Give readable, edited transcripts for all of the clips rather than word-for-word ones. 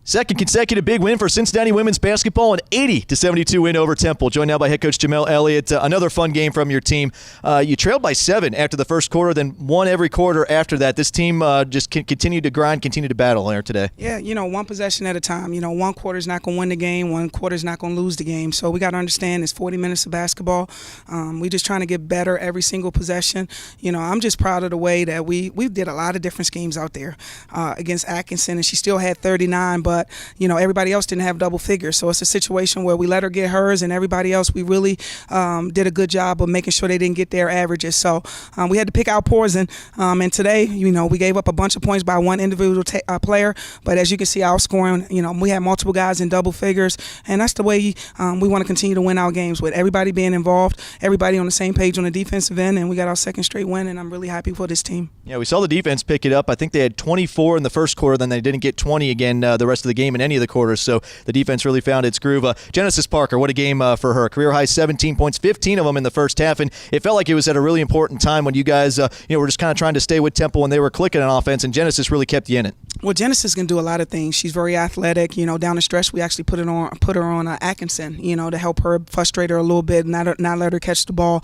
Second consecutive big win for Cincinnati women's basketball, an 80-72 win over Temple. Joined now by head coach Jamelle Elliott. Another fun game from your team. You trailed by 7 after the first quarter, then won every quarter after that. This team just continued to grind, continued to battle there today. Yeah, one possession at a time. One quarter is not going to win the game, one quarter is not going to lose the game. So we got to understand it's 40 minutes of basketball. We're just trying to get better every single possession. I'm just proud of the way that we did a lot of different schemes out there against Atkinson, and she still had 39, but everybody else didn't have double figures. So it's a situation where we let her get hers, and everybody else, we really did a good job of making sure they didn't get their averages. So we had to pick our poison. And today, we gave up a bunch of points by one individual player. But as you can see, our scoring, we had multiple guys in double figures, and that's the way we want to continue to win our games, with everybody being involved, everybody on the same page on the defensive end, and we got our second straight win, and I'm really happy for this team. Yeah, we saw the defense pick it up. I think they had 24 in the first quarter, then they didn't get 20 again the rest of the game in any of the quarters, so the defense really found its groove. Genesis Parker, what a game for her. Career high 17 points, 15 of them in the first half, and it felt like it was at a really important time when you guys were just kind of trying to stay with Temple when they were clicking on offense, and Genesis really kept you in it. Well, Genesis can do a lot of things. She's very athletic. Down the stretch, we actually put her on Atkinson, to help her, frustrate her a little bit, not let her catch the ball.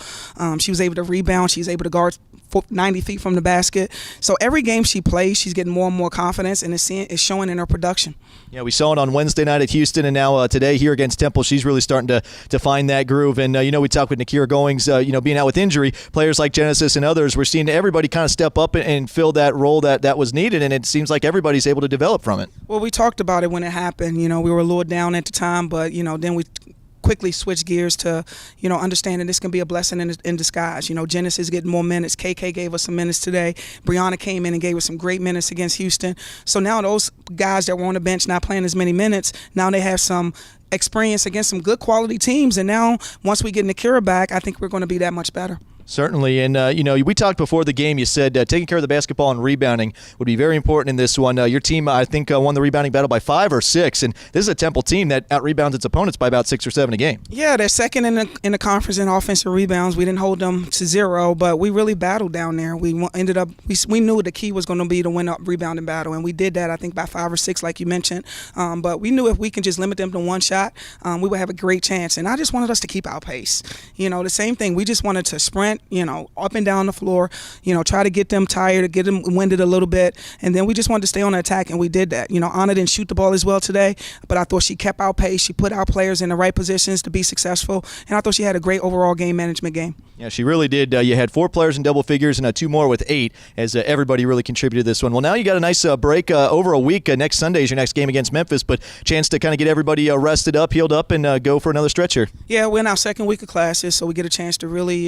She was able to rebound. She's able to guard 90 feet from the basket. So every game she plays, she's getting more and more confidence, and it's showing in her production. Yeah, we saw it on Wednesday night at Houston, and now today here against Temple, she's really starting to find that groove. And, we talked with Nakira Goings, being out with injury, players like Genesis and others, we're seeing everybody kind of step up and fill that role that was needed, and it seems like everybody's able to develop from it. Well, we talked about it when it happened. We were a little down at the time, but, then we quickly switch gears to, understanding this can be a blessing in disguise. Genesis getting more minutes. KK gave us some minutes today. Brianna came in and gave us some great minutes against Houston. So now those guys that were on the bench not playing as many minutes, now they have some experience against some good quality teams. And now once we get Nakira back, I think we're going to be that much better. Certainly, and we talked before the game. You said taking care of the basketball and rebounding would be very important in this one. Your team, I think, won the rebounding battle by 5 or 6, and this is a Temple team that out-rebounds its opponents by about 6 or 7 a game. Yeah, they're second in the conference in offensive rebounds. We didn't hold them to 0, but we really battled down there. We knew the key was going to be to win a rebounding battle, and we did that, I think, by 5 or 6, like you mentioned. But we knew if we can just limit them to one shot, we would have a great chance. And I just wanted us to keep our pace. The same thing. We just wanted to sprint, up and down the floor, try to get them tired, get them winded a little bit, and then we just wanted to stay on the attack, and we did that. Anna didn't shoot the ball as well today, but I thought she kept our pace. She put our players in the right positions to be successful, and I thought she had a great overall game management game. Yeah, she really did. You had 4 players in double figures and 2 more with 8, as everybody really contributed to this one. Well, now you got a nice break over a week. Next Sunday is your next game against Memphis, but chance to kind of get everybody rested up, healed up, and go for another stretch here. Yeah, we're in our second week of classes, so we get a chance to really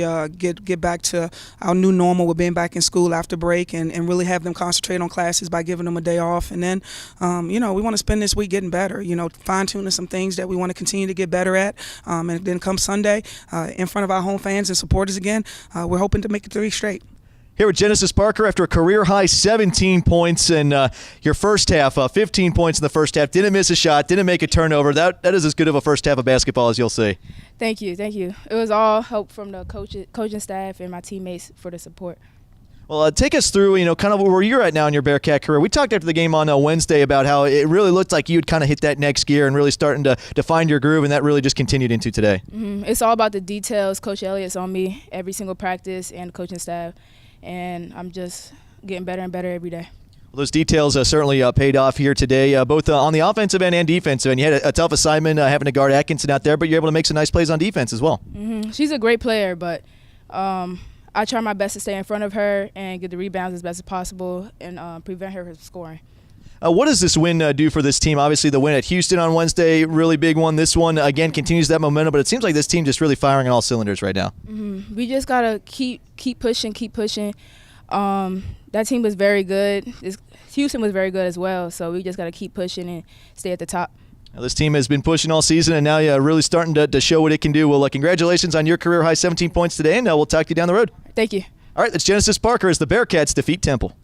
get back to our new normal with being back in school after break, and really have them concentrate on classes by giving them a day off. And then, we want to spend this week getting better, fine-tuning some things that we want to continue to get better at. And then come Sunday, in front of our home fans and supporters again, we're hoping to make it 3 straight. Here with Genesis Parker after a career-high 17 points in your first half, 15 points in the first half. Didn't miss a shot, didn't make a turnover. That is as good of a first half of basketball as you'll see. Thank you. It was all help from the coaching staff and my teammates for the support. Well, take us through, kind of where you're at now in your Bearcat career. We talked after the game on Wednesday about how it really looked like you'd kind of hit that next gear and really starting to find your groove, and that really just continued into today. Mm-hmm. It's all about the details. Coach Elliott's on me every single practice, and the coaching staff, and I'm just getting better and better every day. Well, those details certainly paid off here today, both on the offensive end and defensive end. You had a tough assignment having to guard Atkinson out there, but you're able to make some nice plays on defense as well. Mm-hmm. She's a great player, but I try my best to stay in front of her and get the rebounds as best as possible and prevent her from scoring. What does this win do for this team? Obviously, the win at Houston on Wednesday, really big one. This one, again, continues that momentum, but it seems like this team just really firing on all cylinders right now. Mm-hmm. We just got to keep pushing. That team was very good. Houston was very good as well, so we just got to keep pushing and stay at the top. Now, this team has been pushing all season, and now you're really starting to show what it can do. Well, congratulations on your career-high 17 points today, and we'll talk to you down the road. Thank you. All right, that's Genesis Parker as the Bearcats defeat Temple.